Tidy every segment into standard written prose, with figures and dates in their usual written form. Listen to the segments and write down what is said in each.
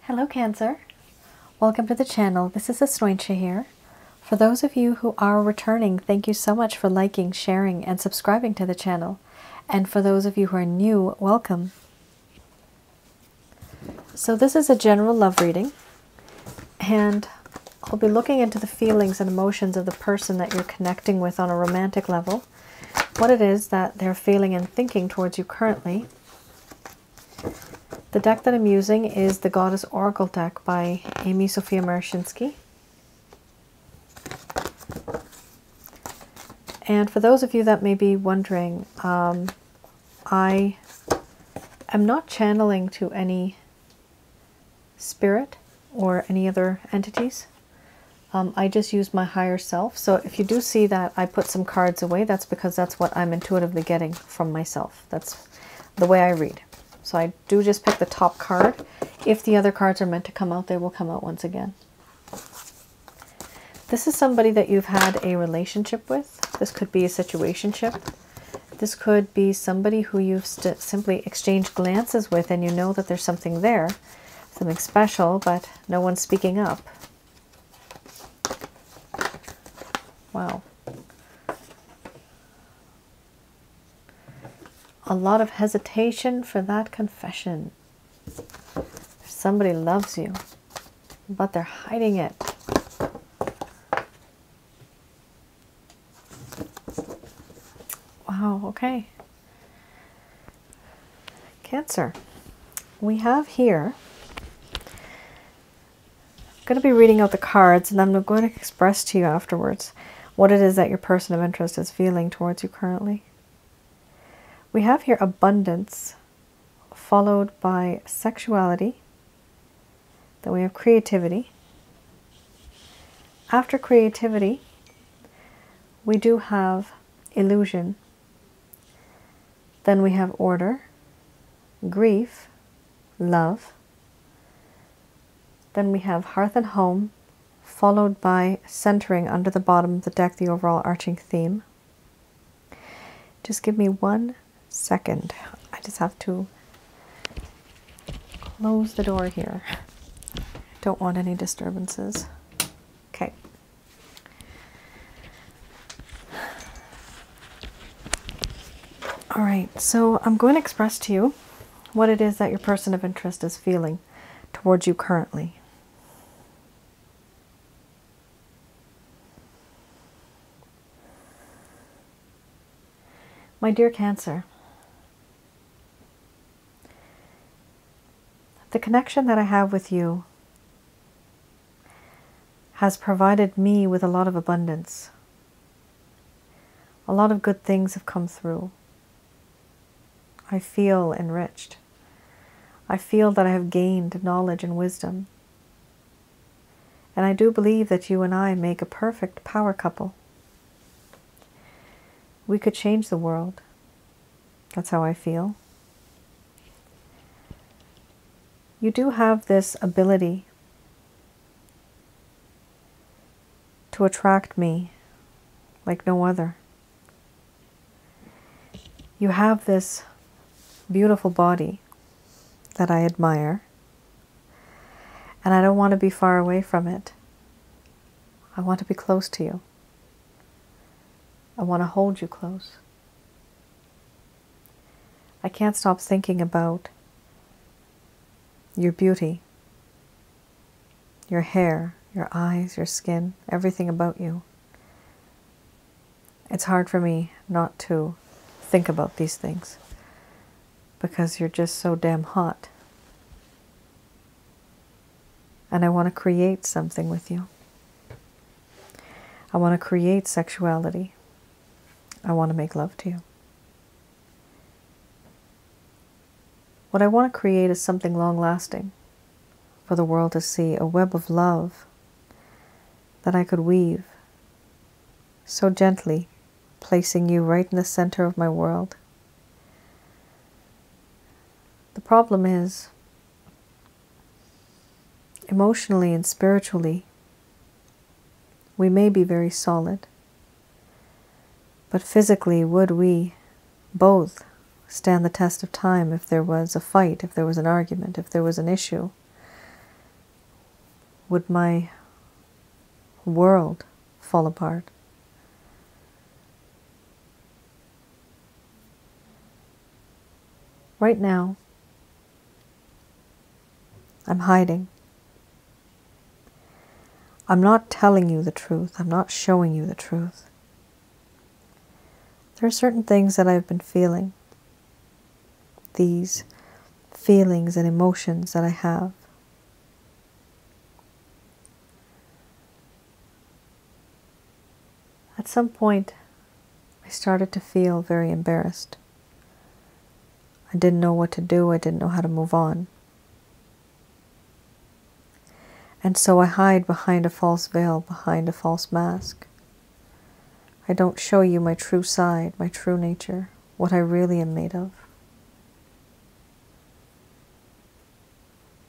Hello Cancer, welcome to the channel. This is Asnointia here. For those of you who are returning, thank you so much for liking, sharing, and subscribing to the channel. And for those of you who are new, welcome. So this is a general love reading, and I'll be looking into the feelings and emotions of the person that you're connecting with on a romantic level, what it is that they're feeling and thinking towards you currently. The deck that I'm using is the Goddess Oracle deck by Amy Sophia Marashinsky. And for those of you that may be wondering, I am not channeling to any spirit or any other entities. I just use my higher self. So if you do see that I put some cards away, that's because that's what I'm intuitively getting from myself. That's the way I read. So I do just pick the top card. If the other cards are meant to come out, they will come out once again. This is somebody that you've had a relationship with. This could be a situationship. This could be somebody who you've simply exchanged glances with, and you know that there's something there, something special, but no one's speaking up. Wow. A lot of hesitation for that confession. Somebody loves you, but they're hiding it. Wow, okay. Cancer. We have here, I'm going to be reading out the cards, and I'm going to express to you afterwards what it is that your person of interest is feeling towards you currently. We have here abundance, followed by sexuality. Then we have creativity. After creativity, we do have illusion. Then we have order, grief, love. Then we have hearth and home, followed by centering under the bottom of the deck, the overall arching theme. Just give me 1 second. I just have to close the door here. Don't want any disturbances. Okay. All right, so I'm going to express to you what it is that your person of interest is feeling towards you currently. My dear Cancer, the connection that I have with you has provided me with a lot of abundance. A lot of good things have come through. I feel enriched. I feel that I have gained knowledge and wisdom. And I do believe that you and I make a perfect power couple. We could change the world. That's how I feel. You do have this ability to attract me like no other. You have this beautiful body that I admire, and I don't want to be far away from it. I want to be close to you. I want to hold you close. I can't stop thinking about your beauty, your hair, your eyes, your skin, everything about you. It's hard for me not to think about these things because you're just so damn hot. And I want to create something with you. I want to create sexuality. I want to make love to you. What I want to create is something long-lasting for the world to see, a web of love that I could weave so gently, placing you right in the center of my world. The problem is, emotionally and spiritually, we may be very solid, but physically, would we both stand the test of time if there was a fight, if there was an argument, if there was an issue? would my world fall apart? Right now, I'm hiding. I'm not telling you the truth. I'm not showing you the truth. There are certain things that I've been feeling. These feelings and emotions that I have. At some point, I started to feel very embarrassed. I didn't know what to do. I didn't know how to move on. And so I hide behind a false veil, behind a false mask. I don't show you my true side, my true nature, what I really am made of.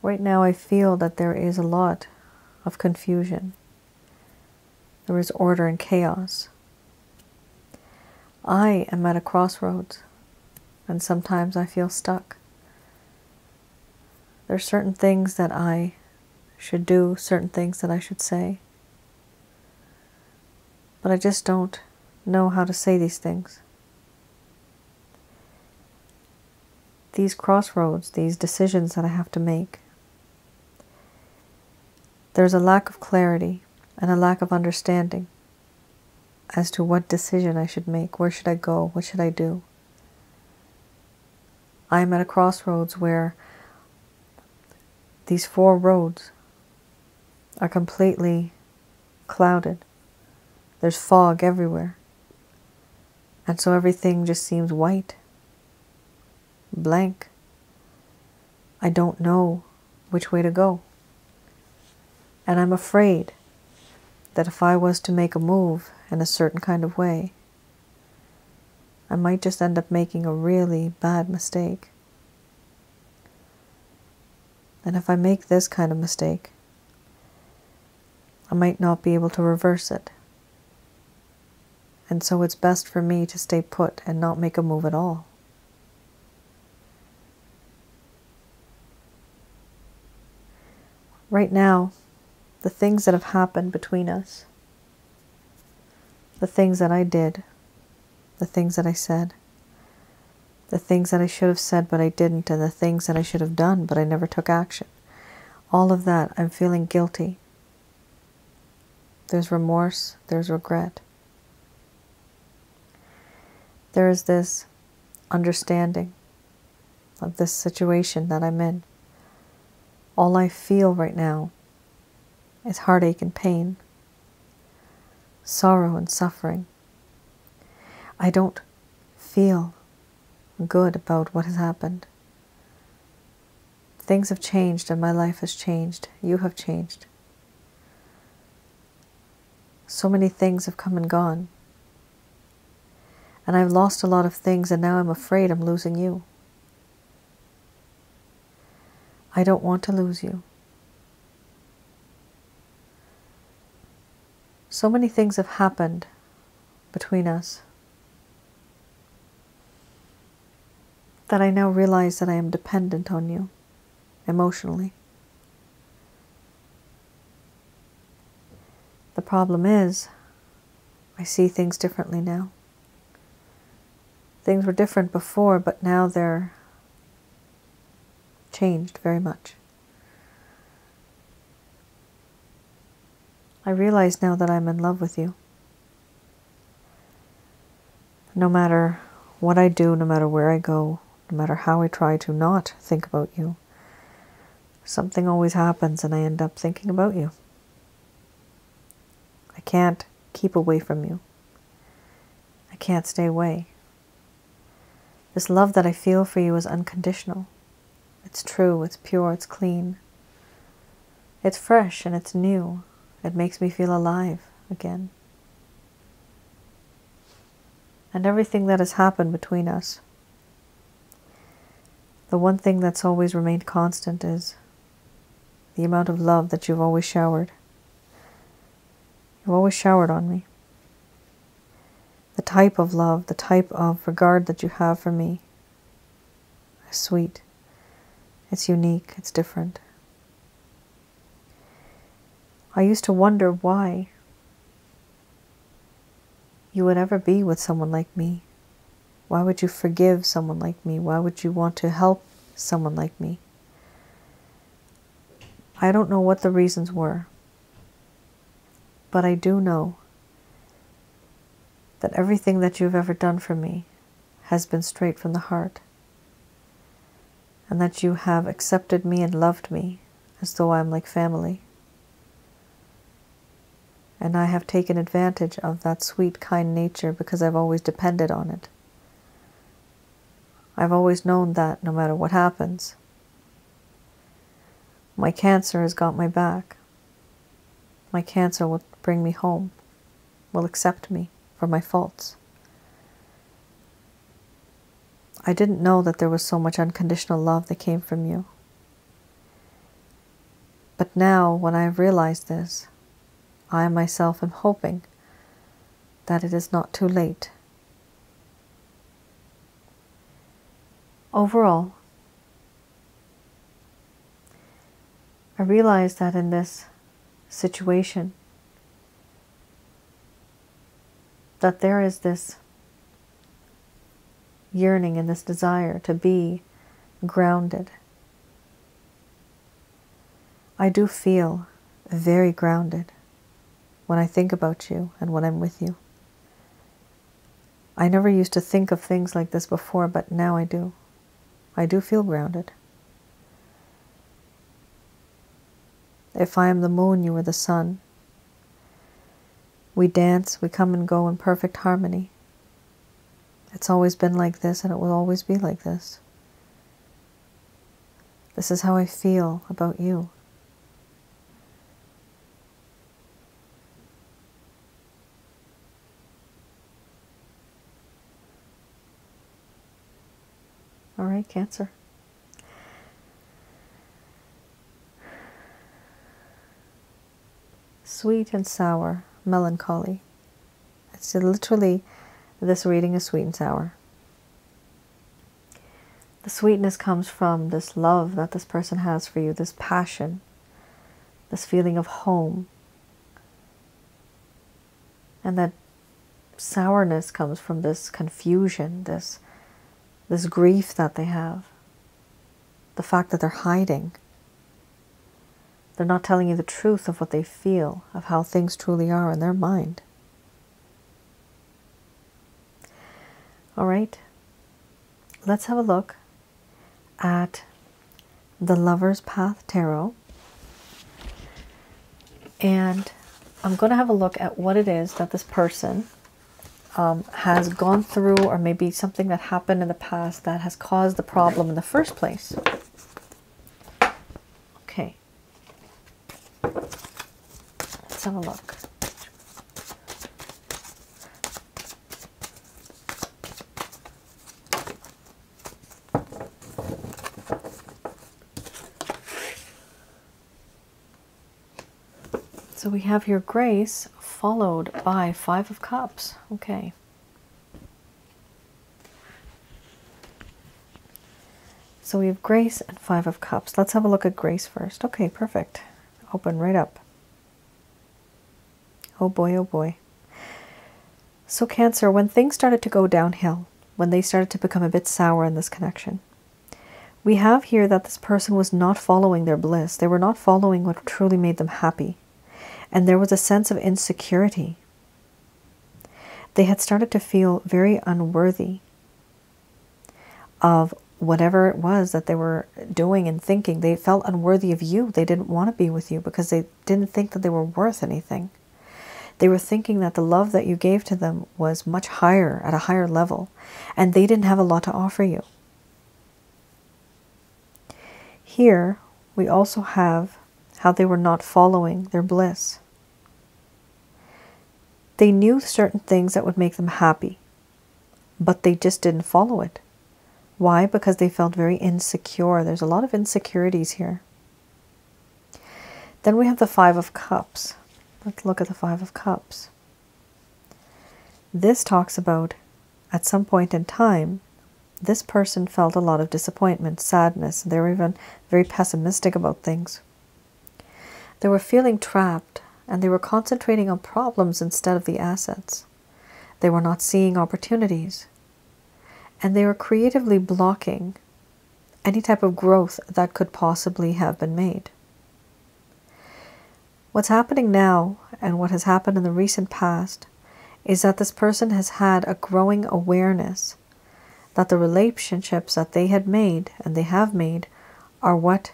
Right now I feel that there is a lot of confusion. There is order and chaos. I am at a crossroads, and sometimes I feel stuck. There are certain things that I should do, certain things that I should say. But I just don't know how to say these things. These crossroads, these decisions that I have to make, there's a lack of clarity and a lack of understanding as to what decision I should make. Where should I go? What should I do? I am at a crossroads where these 4 roads are completely clouded. There's fog everywhere. And so everything just seems white, blank. I don't know which way to go. And I'm afraid that if I was to make a move in a certain kind of way, I might just end up making a really bad mistake. And if I make this kind of mistake, I might not be able to reverse it. And so it's best for me to stay put and not make a move at all. Right now, the things that have happened between us, the things that I did, the things that I said, the things that I should have said but I didn't, and the things that I should have done but I never took action, all of that, I'm feeling guilty. There's remorse, there's regret. There is this understanding of this situation that I'm in. All I feel right now is heartache and pain, sorrow and suffering. I don't feel good about what has happened. Things have changed and my life has changed. You have changed. So many things have come and gone. And I've lost a lot of things, and now I'm afraid I'm losing you. I don't want to lose you. So many things have happened between us that I now realize that I am dependent on you emotionally. The problem is, I see things differently now. Things were different before, but now they're changed very much. I realize now that I'm in love with you. No matter what I do, no matter where I go, no matter how I try to not think about you, something always happens and I end up thinking about you. I can't keep away from you. I can't stay away. This love that I feel for you is unconditional. It's true, it's pure, it's clean. It's fresh and it's new. It makes me feel alive again. And everything that has happened between us, the one thing that's always remained constant is the amount of love that you've always showered. You've always showered on me. The type of love, the type of regard that you have for me is sweet. It's unique. It's different. I used to wonder why you would ever be with someone like me. Why would you forgive someone like me? Why would you want to help someone like me? I don't know what the reasons were, but I do know that everything that you've ever done for me has been straight from the heart, and that you have accepted me and loved me as though I'm like family. And I have taken advantage of that sweet, kind nature because I've always depended on it. I've always known that no matter what happens, my cancer has got my back. My cancer will bring me home, will accept me for my faults. I didn't know that there was so much unconditional love that came from you. But now, when I've realized this, I myself am hoping that it is not too late. Overall, I realize that in this situation, that there is this yearning and this desire to be grounded. I do feel very grounded when I think about you and when I'm with you. I never used to think of things like this before, but now I do. I do feel grounded. If I am the moon, you are the sun. We dance, we come and go in perfect harmony. It's always been like this, and it will always be like this. This is how I feel about you. All right, Cancer. Sweet and sour, melancholy. It's literally, this reading is sweet and sour. The sweetness comes from this love that this person has for you, this passion, this feeling of home. And that sourness comes from this confusion, this grief that they have. The fact that they're hiding. They're not telling you the truth of what they feel, of how things truly are in their mind. All right, let's have a look at the Lover's Path Tarot. And I'm going to have a look at what it is that this person has gone through, or maybe something that happened in the past that has caused the problem in the first place. Okay. Let's have a look. So we have here Grace followed by 5 of Cups. Okay. So we have Grace and 5 of Cups. Let's have a look at Grace first. Okay, perfect. Open right up. Oh boy, oh boy. So Cancer, when things started to go downhill, when they started to become a bit sour in this connection, we have here that this person was not following their bliss. They were not following what truly made them happy. And there was a sense of insecurity. They had started to feel very unworthy of whatever it was that they were doing and thinking. They felt unworthy of you. They didn't want to be with you because they didn't think that they were worth anything. They were thinking that the love that you gave to them was much higher, at a higher level, and they didn't have a lot to offer you. Here, we also have how they were not following their bliss. They knew certain things that would make them happy, but they just didn't follow it. Why? Because they felt very insecure. There's a lot of insecurities here. Then we have the 5 of Cups. Let's look at the 5 of Cups. This talks about, at some point in time, this person felt a lot of disappointment, sadness. They were even very pessimistic about things. They were feeling trapped, and they were concentrating on problems instead of the assets. They were not seeing opportunities, and they were creatively blocking any type of growth that could possibly have been made. What's happening now, and what has happened in the recent past, is that this person has had a growing awareness that the relationships that they had made, and they have made, are what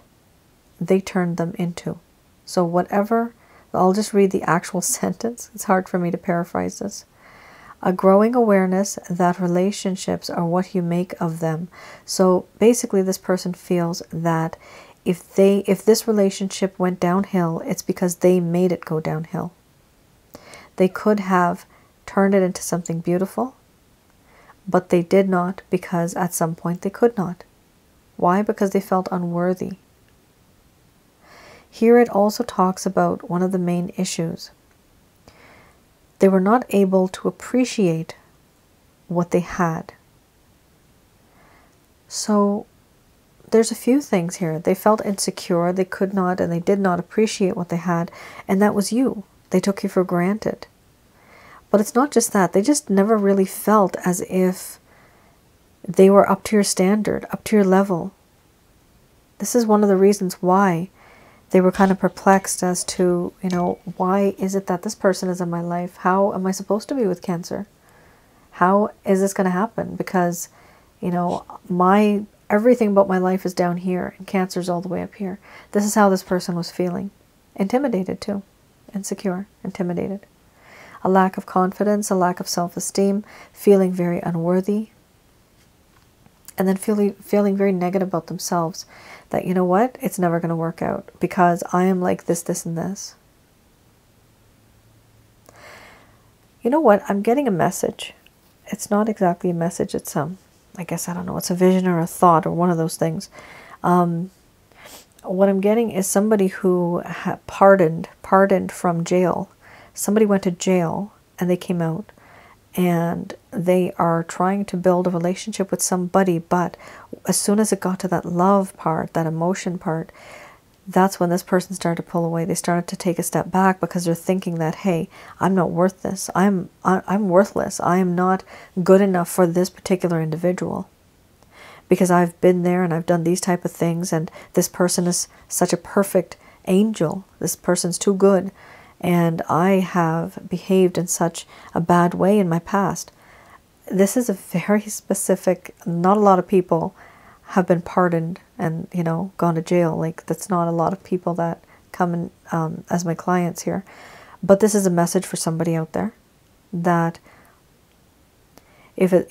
they turned them into. So whatever, I'll just read the actual sentence. It's hard for me to paraphrase this. A growing awareness that relationships are what you make of them. So basically this person feels that if this relationship went downhill, it's because they made it go downhill. They could have turned it into something beautiful, but they did not, because at some point they could not. Why? Because they felt unworthy. Here it also talks about one of the main issues. They were not able to appreciate what they had. So there's a few things here. They felt insecure, they could not, and they did not appreciate what they had, and that was you. They took you for granted. But it's not just that. They just never really felt as if they were up to your standard, up to your level. This is one of the reasons why they were kind of perplexed as to, why is it that this person is in my life? How am I supposed to be with Cancer? How is this going to happen? Because, everything about my life is down here and Cancer's all the way up here. This is how this person was feeling. Intimidated too. Insecure, intimidated. A lack of confidence, a lack of self-esteem, feeling very unworthy, and then feeling very negative about themselves. That, what, it's never going to work out because I am like this, this, and this. You know what? I'm getting a message. It's not exactly a message. It's I guess, I don't know. It's a vision or a thought or one of those things. What I'm getting is somebody who pardoned from jail. Somebody went to jail and they came out, and they are trying to build a relationship with somebody, but as soon as it got to that love part, that emotion part, that's when this person started to pull away. They started to take a step back because they're thinking that, hey, I'm not worth this. I'm worthless. I am not good enough for this particular individual because I've been there and I've done these type of things, and this person is such a perfect angel. This person's too good. And I have behaved in such a bad way in my past. This is a very specific, not a lot of people have been pardoned and, gone to jail. Like, that's not a lot of people that come in as my clients here. But this is a message for somebody out there that if it,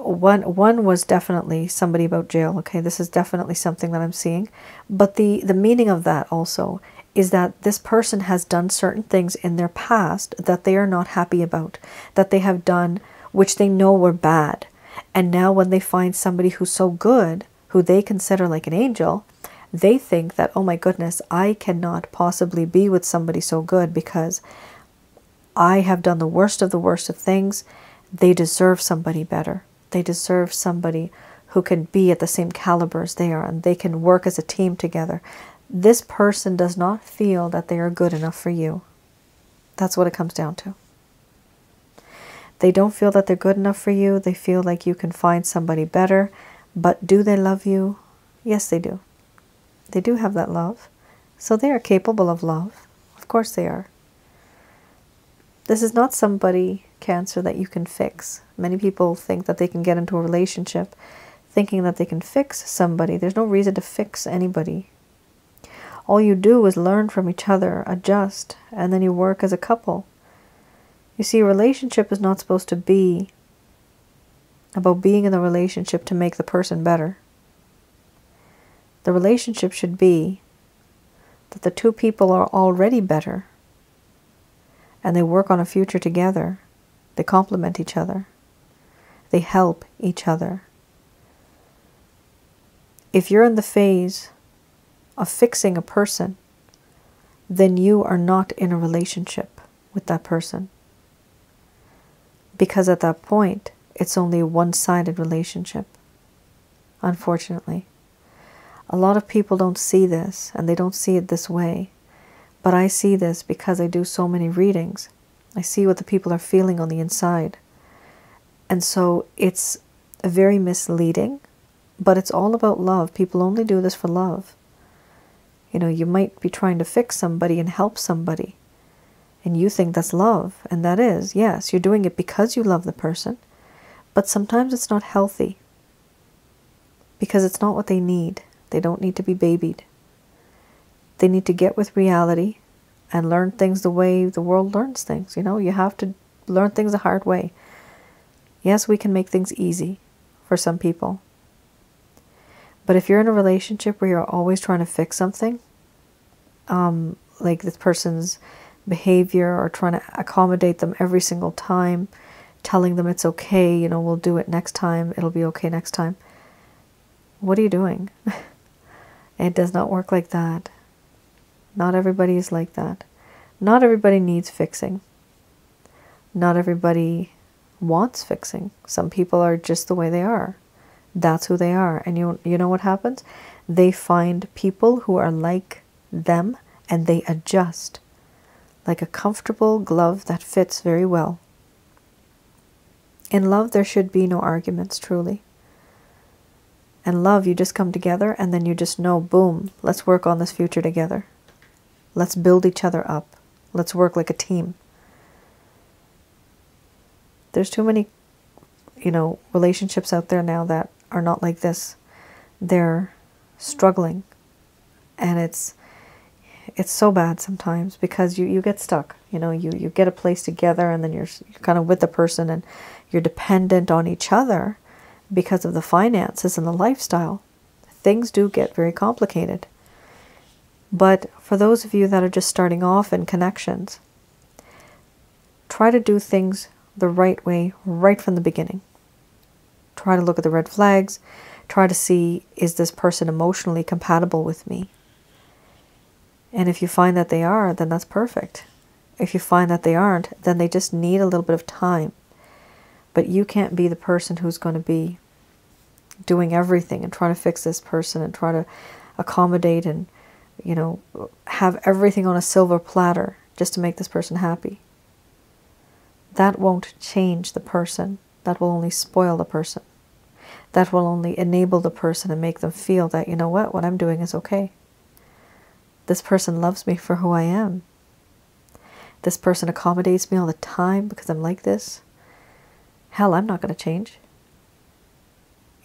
one was definitely somebody about jail. Okay, this is definitely something that I'm seeing. But the meaning of that also is that this person has done certain things in their past that they are not happy about, that they have done which they know were bad. And now when they find somebody who's so good, who they consider like an angel, they think that, oh my goodness, I cannot possibly be with somebody so good because I have done the worst of things. They deserve somebody better. They deserve somebody who can be at the same caliber as they are, and they can work as a team together. This person does not feel that they are good enough for you. That's what it comes down to. They don't feel that they're good enough for you. They feel like you can find somebody better. But do they love you? Yes, they do. They do have that love. So they are capable of love. Of course they are. This is not somebody, Cancer, that you can fix. Many people think that they can get into a relationship thinking that they can fix somebody. There's no reason to fix anybody. All you do is learn from each other, adjust, and then you work as a couple. You see, a relationship is not supposed to be about being in the relationship to make the person better. The relationship should be that the two people are already better and they work on a future together. They complement each other. They help each other. If you're in the phase of fixing a person, then you are not in a relationship with that person. Because at that point, it's only a one-sided relationship. Unfortunately. A lot of people don't see this, and they don't see it this way. But I see this because I do so many readings. I see what the people are feeling on the inside. And so it's very misleading, but it's all about love. People only do this for love. You know, you might be trying to fix somebody and help somebody, and you think that's love, and that is, yes, you're doing it because you love the person, but sometimes it's not healthy because it's not what they need. They don't need to be babied. They need to get with reality and learn things the way the world learns things. You know, you have to learn things the hard way. Yes, we can make things easy for some people. But if you're in a relationship where you're always trying to fix something, like this person's behavior, or trying to accommodate them every single time, telling them it's okay, you know, we'll do it next time, it'll be okay next time. What are you doing? It does not work like that. Not everybody is like that. Not everybody needs fixing. Not everybody wants fixing. Some people are just the way they are. That's who they are. And you know what happens? They find people who are like them, and they adjust like a comfortable glove that fits very well. In love, there should be no arguments, truly. In love, you just come together, and then you just know, boom, let's work on this future together. Let's build each other up. Let's work like a team. There's too many, you know, relationships out there now that are not like this. They're struggling. And it's so bad sometimes, because you get stuck. You know, you get a place together, and then you're kind of with the person, and you're dependent on each other because of the finances and the lifestyle. Things do get very complicated. But for those of you that are just starting off in connections, try to do things the right way right from the beginning. Try to look at the red flags. Try to see, is this person emotionally compatible with me? And if you find that they are, then that's perfect. If you find that they aren't, then they just need a little bit of time. But you can't be the person who's going to be doing everything and trying to fix this person and try to accommodate and, you know, have everything on a silver platter just to make this person happy. That won't change the person. That will only spoil the person. That will only enable the person and make them feel that, you know what I'm doing is okay. This person loves me for who I am. This person accommodates me all the time because I'm like this. Hell, I'm not going to change.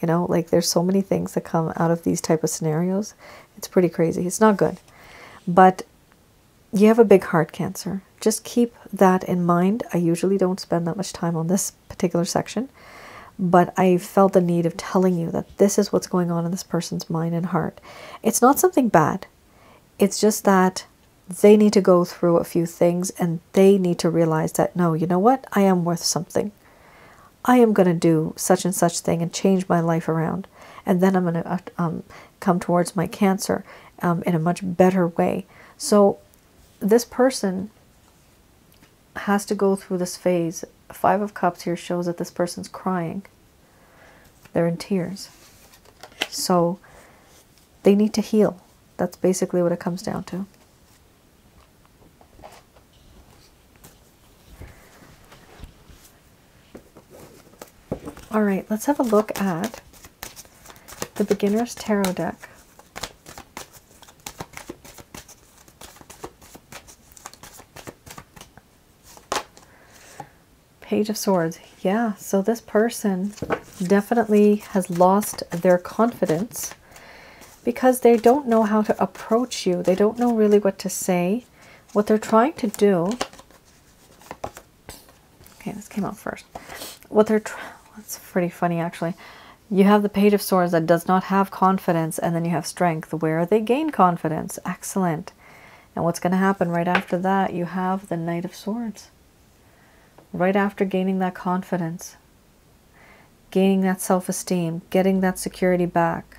You know, like, there's so many things that come out of these type of scenarios. It's pretty crazy. It's not good. But you have a big heart cancer. Just keep that in mind. I usually don't spend that much time on this particular section, but I felt the need of telling you that this is what's going on in this person's mind and heart. It's not something bad. It's just that they need to go through a few things, and they need to realize that, no, you know what? I am worth something. I am going to do such and such thing and change my life around. And then I'm going to come towards my cancer in a much better way. So this person has to go through this phase. 5 of Cups here shows that this person's crying. They're in tears. So they need to heal. That's basically what it comes down to. All right, let's have a look at the Beginner's Tarot deck. Page of Swords. Yeah, so this person definitely has lost their confidence because they don't know how to approach you. They don't know really what to say. What they're trying to do... Okay, this came out first. That's pretty funny, actually. You have the Page of Swords that does not have confidence, and then you have Strength, where they gain confidence. Excellent. And what's going to happen right after that? You have the Knight of Swords. Right after gaining that confidence, gaining that self-esteem, getting that security back,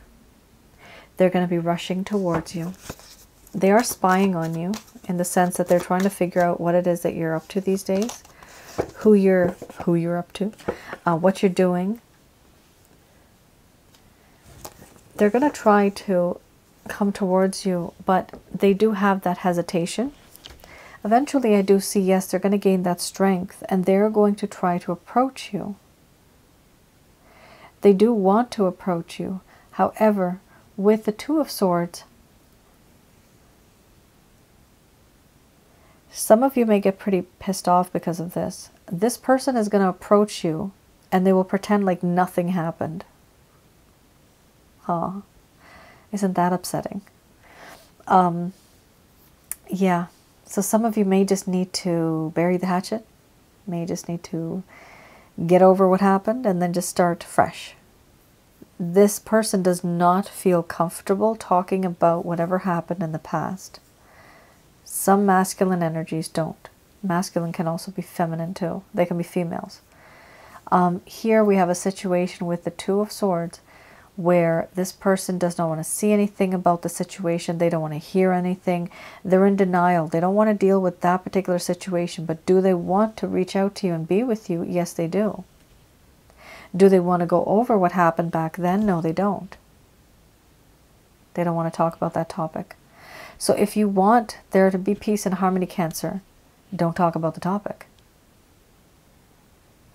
they're going to be rushing towards you. They are spying on you in the sense that they're trying to figure out what it is that you're up to these days, who you're up to, what you're doing. They're going to try to come towards you, but they do have that hesitation. Eventually, I do see, yes, they're going to gain that strength, and they're going to try to approach you. They do want to approach you. However, with the Two of Swords, some of you may get pretty pissed off because of this. This person is going to approach you, and they will pretend like nothing happened. Oh, isn't that upsetting? Yeah, so some of you may just need to bury the hatchet, may just need to get over what happened and then just start fresh. This person does not feel comfortable talking about whatever happened in the past. Some masculine energies don't. Masculine can also be feminine too. They can be females. Here we have a situation with the Two of Swords where this person does not want to see anything about the situation. They don't want to hear anything. They're in denial. They don't want to deal with that particular situation. But do they want to reach out to you and be with you? Yes, they do. Do they want to go over what happened back then? No, they don't. They don't want to talk about that topic. So if you want there to be peace and harmony, Cancer, don't talk about the topic.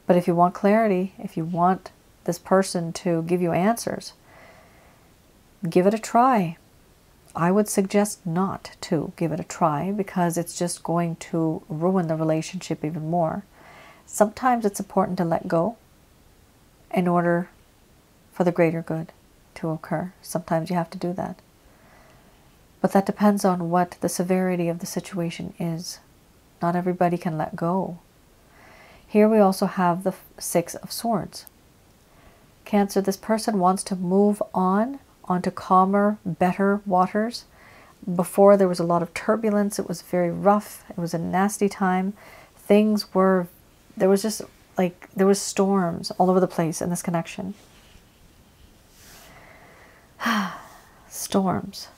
But if you want clarity, if you want this person to give you answers, give it a try. I would suggest not to give it a try because it's just going to ruin the relationship even more. Sometimes it's important to let go in order for the greater good to occur. Sometimes you have to do that. But that depends on what the severity of the situation is. Not everybody can let go. Here we also have the Six of Swords. Cancer, this person wants to move on onto calmer, better waters. Before there was a lot of turbulence. It was very rough. It was a nasty time. There was storms all over the place in this connection. Storms.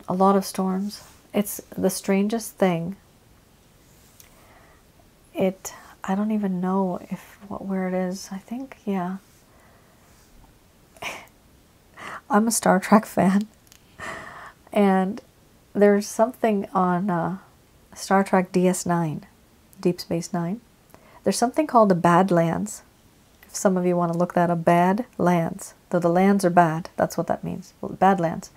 A lot of storms. It's the strangest thing. I don't even know where it is. I think, yeah. I'm a Star Trek fan. And there's something on Star Trek DS9, Deep Space Nine. There's something called the Badlands. If some of you want to look that up, Badlands. Though the lands are bad, that's what that means. Badlands.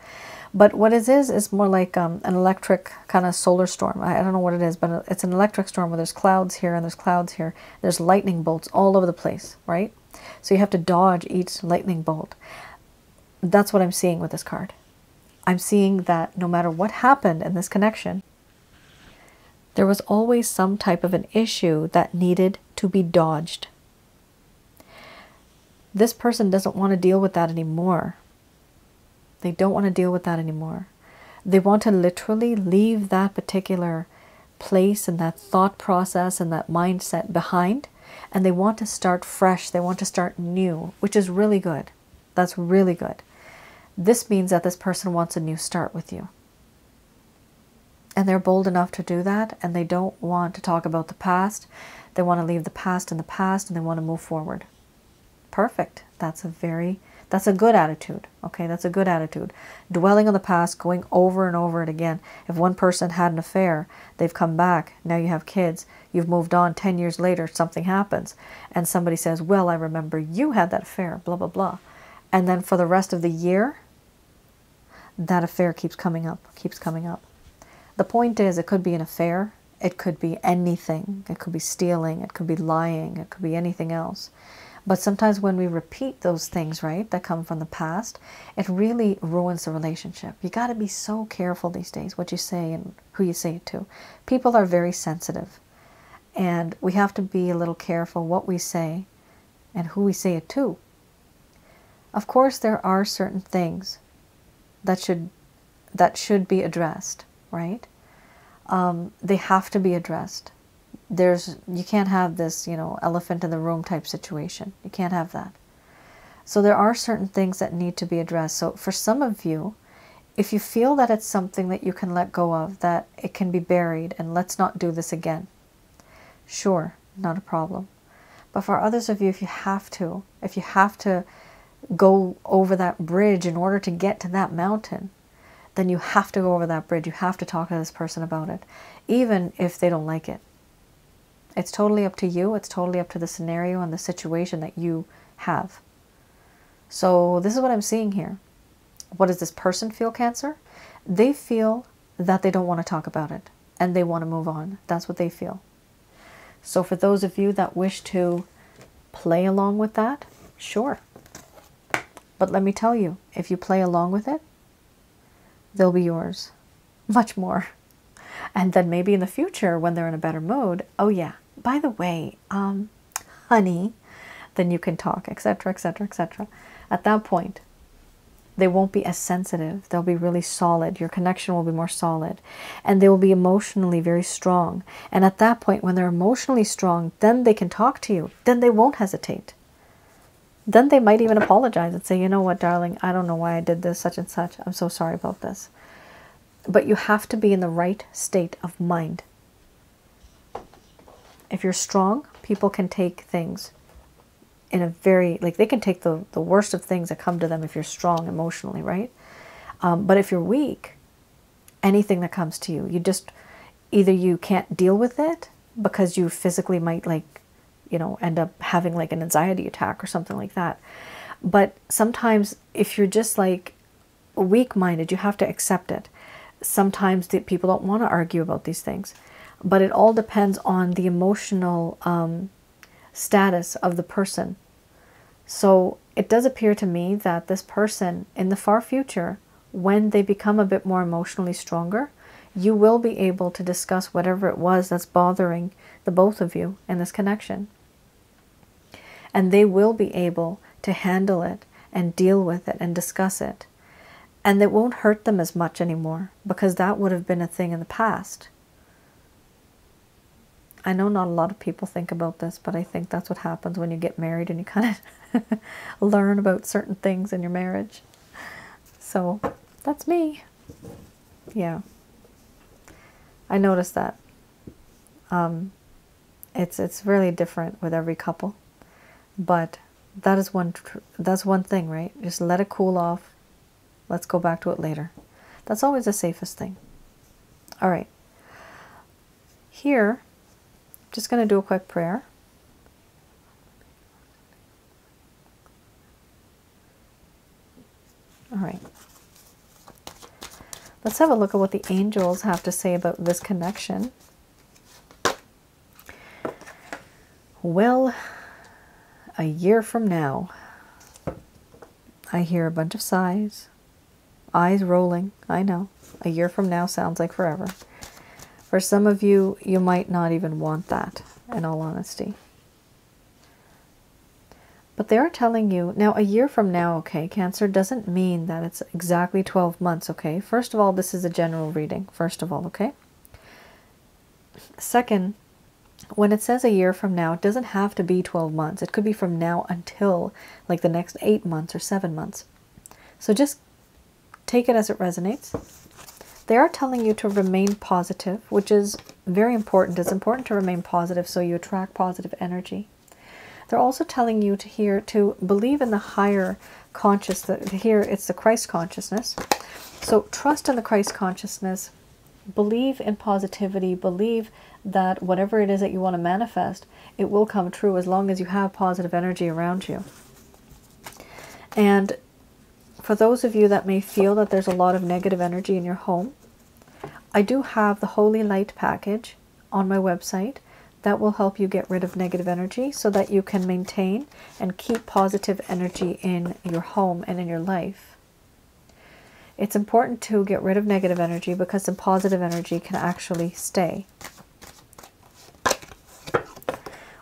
But what it is more like an electric kind of solar storm. I don't know what it is, but it's an electric storm where there's clouds here and there's clouds here. There's lightning bolts all over the place, right? So you have to dodge each lightning bolt. That's what I'm seeing with this card. I'm seeing that no matter what happened in this connection, there was always some type of an issue that needed to be dodged. This person doesn't want to deal with that anymore. They don't want to deal with that anymore. They want to literally leave that particular place and that thought process and that mindset behind, and they want to start fresh. They want to start new, which is really good. That's really good. This means that this person wants a new start with you. And they're bold enough to do that, and they don't want to talk about the past. They want to leave the past in the past, and they want to move forward. Perfect. That's a good attitude. Okay, that's a good attitude. Dwelling on the past, going over and over it again. If one person had an affair, they've come back, now you have kids, you've moved on, 10 years later, something happens, and somebody says, well, I remember you had that affair, blah, blah, blah. And then for the rest of the year, that affair keeps coming up, keeps coming up. The point is, it could be an affair, it could be anything, it could be stealing, it could be lying, it could be anything else. But sometimes when we repeat those things, right, that come from the past, it really ruins the relationship. You got to be so careful these days what you say and who you say it to. People are very sensitive, and we have to be a little careful what we say and who we say it to. Of course, there are certain things that should be addressed, right? They have to be addressed. You can't have this, elephant in the room type situation. You can't have that. So there are certain things that need to be addressed. So for some of you, if you feel that it's something that you can let go of, that it can be buried, and let's not do this again, sure, not a problem. But for others of you, if you have to go over that bridge in order to get to that mountain, then you have to go over that bridge. You have to talk to this person about it, even if they don't like it. It's totally up to you. It's totally up to the scenario and the situation that you have. So this is what I'm seeing here. What does this person feel, Cancer? They feel that they don't want to talk about it and they want to move on. That's what they feel. So for those of you that wish to play along with that, sure. But let me tell you, if you play along with it, they'll be yours. Much more. And then maybe in the future, when they're in a better mood, oh yeah, by the way, honey, then you can talk, etc., etc., etc. At that point, they won't be as sensitive. They'll be really solid. Your connection will be more solid. And they will be emotionally very strong. And at that point, when they're emotionally strong, then they can talk to you. Then they won't hesitate. Then they might even apologize and say, you know what, darling, I don't know why I did this, such and such. I'm so sorry about this. But you have to be in the right state of mind. If you're strong, people can take things in a very, like they can take the worst of things that come to them if you're strong emotionally, right? But if you're weak, anything that comes to you, you just, either you can't deal with it because you physically might end up having like an anxiety attack or something like that. But sometimes if you're just like weak-minded, you have to accept it. Sometimes people don't want to argue about these things, but it all depends on the emotional status of the person. So it does appear to me that this person in the far future, when they become a bit more emotionally stronger, you will be able to discuss whatever it was that's bothering the both of you in this connection. And they will be able to handle it and deal with it and discuss it. And it won't hurt them as much anymore, because that would have been a thing in the past. I know not a lot of people think about this, but I think that's what happens when you get married and you kind of learn about certain things in your marriage. So that's me. Yeah. I noticed that. It's really different with every couple, but that's one thing, right? Just let it cool off. Let's go back to it later. That's always the safest thing. All right. Here, just going to do a quick prayer. All right. Let's have a look at what the angels have to say about this connection. Well, a year from now, I hear a bunch of sighs, eyes rolling. I know, a year from now sounds like forever. For some of you, you might not even want that, in all honesty. But they are telling you, now a year from now, okay, Cancer, doesn't mean that it's exactly 12 months, okay? First of all, this is a general reading, first of all, okay? Second, when it says a year from now, it doesn't have to be 12 months. It could be from now until like the next 8 months or 7 months. So just take it as it resonates. They are telling you to remain positive, which is very important. It's important to remain positive so you attract positive energy. They're also telling you to believe in the higher consciousness. Here it's the Christ consciousness. So trust in the Christ consciousness. Believe in positivity. Believe that whatever it is that you want to manifest, it will come true as long as you have positive energy around you. And for those of you that may feel that there's a lot of negative energy in your home, I do have the Holy Light package on my website that will help you get rid of negative energy so that you can maintain and keep positive energy in your home and in your life. It's important to get rid of negative energy because the positive energy can actually stay.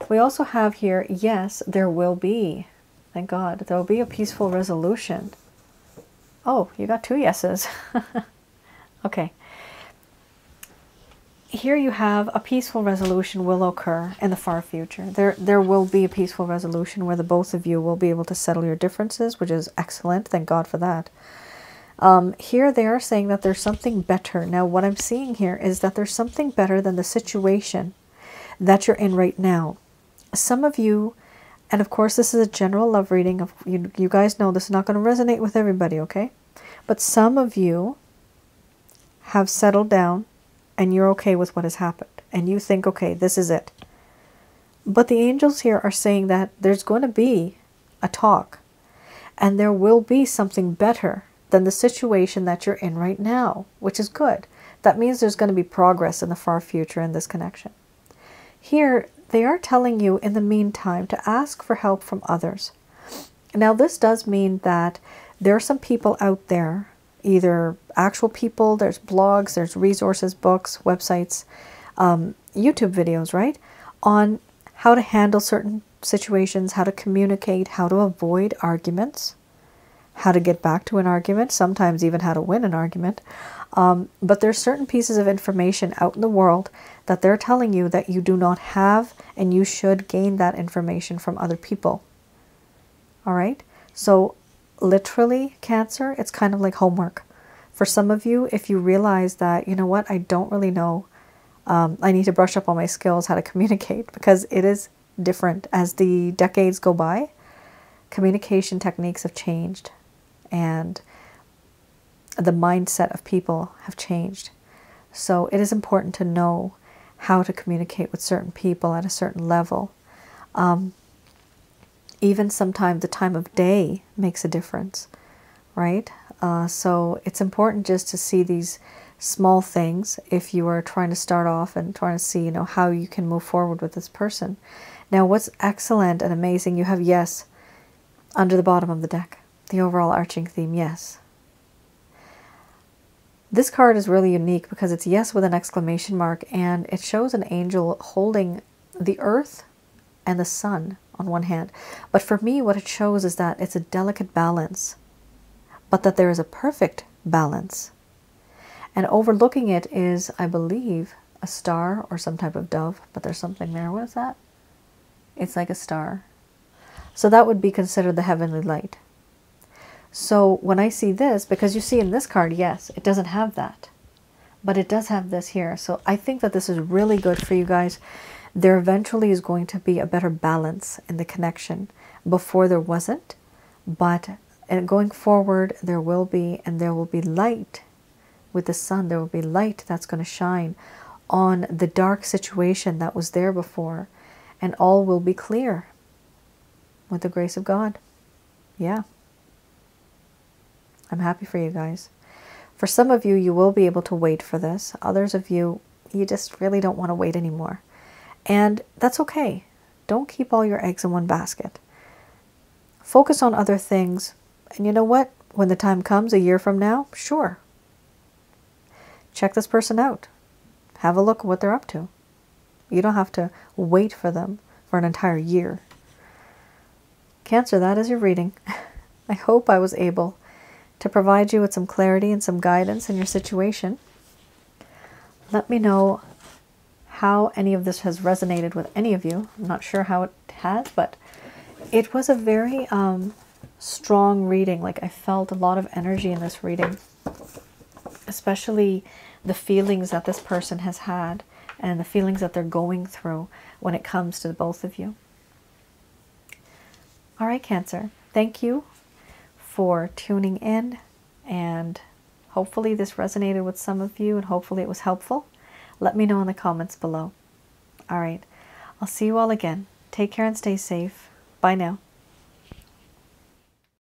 We also have here, yes, there will be, thank God, there will be a peaceful resolution. Oh, you got 2 yeses. Okay. Here you have a peaceful resolution will occur in the far future. There will be a peaceful resolution where the both of you will be able to settle your differences, which is excellent. Thank God for that. Here they are saying that there's something better. Now what I'm seeing here is that there's something better than the situation that you're in right now. Some of you, and of course this is a general love reading, of you guys know this is not going to resonate with everybody, okay? But some of you have settled down and you're okay with what has happened. And you think, okay, this is it. But the angels here are saying that there's going to be a talk. And there will be something better than the situation that you're in right now, which is good. That means there's going to be progress in the far future in this connection. Here, they are telling you in the meantime to ask for help from others. Now, this does mean that there are some people out there, either actual people, there's blogs, there's resources, books, websites, YouTube videos, right, on how to handle certain situations, how to communicate, how to avoid arguments, how to get back to an argument, sometimes even how to win an argument. But there's certain pieces of information out in the world that they're telling you that you do not have, and you should gain that information from other people. All right? So literally, Cancer, it's kind of like homework. For some of you, if you realize that, you know what, I don't really know, I need to brush up on my skills, how to communicate, because it is different. As the decades go by, communication techniques have changed, and the mindset of people have changed. So it is important to know how to communicate with certain people at a certain level. Even sometimes the time of day makes a difference, right? So it's important just to see these small things if you are trying to start off and trying to see, you know, how you can move forward with this person. Now, what's excellent and amazing, you have yes under the bottom of the deck. The overall arching theme, yes. This card is really unique because it's yes with an exclamation mark, and it shows an angel holding the earth and the sun on one hand. But for me, what it shows is that it's a delicate balance, but that there is a perfect balance. And overlooking it is, I believe, a star or some type of dove, but there's something there. What is that? It's like a star. So that would be considered the heavenly light. So when I see this, because you see in this card, yes, it doesn't have that, but it does have this here. So I think that this is really good for you guys. There eventually is going to be a better balance in the connection. Before there wasn't, but going forward there will be, and there will be light with the sun. There will be light that's going to shine on the dark situation that was there before, and all will be clear with the grace of God. Yeah. I'm happy for you guys. For some of you, you will be able to wait for this. Others of you, you just really don't want to wait anymore. And that's okay. Don't keep all your eggs in one basket. Focus on other things. And you know what? When the time comes a year from now, sure. Check this person out. Have a look at what they're up to. You don't have to wait for them for an entire year. Cancer, that is your reading. I hope I was able to provide you with some clarity and some guidance in your situation. Let me know how any of this has resonated with any of you. I'm not sure how it has, but it was a very strong reading. Like, I felt a lot of energy in this reading, especially the feelings that this person has had and the feelings that they're going through when it comes to both of you. All right, Cancer, thank you for tuning in, and hopefully this resonated with some of you, and hopefully it was helpful. Let me know in the comments below. All right, I'll see you all again. Take care and stay safe. Bye now.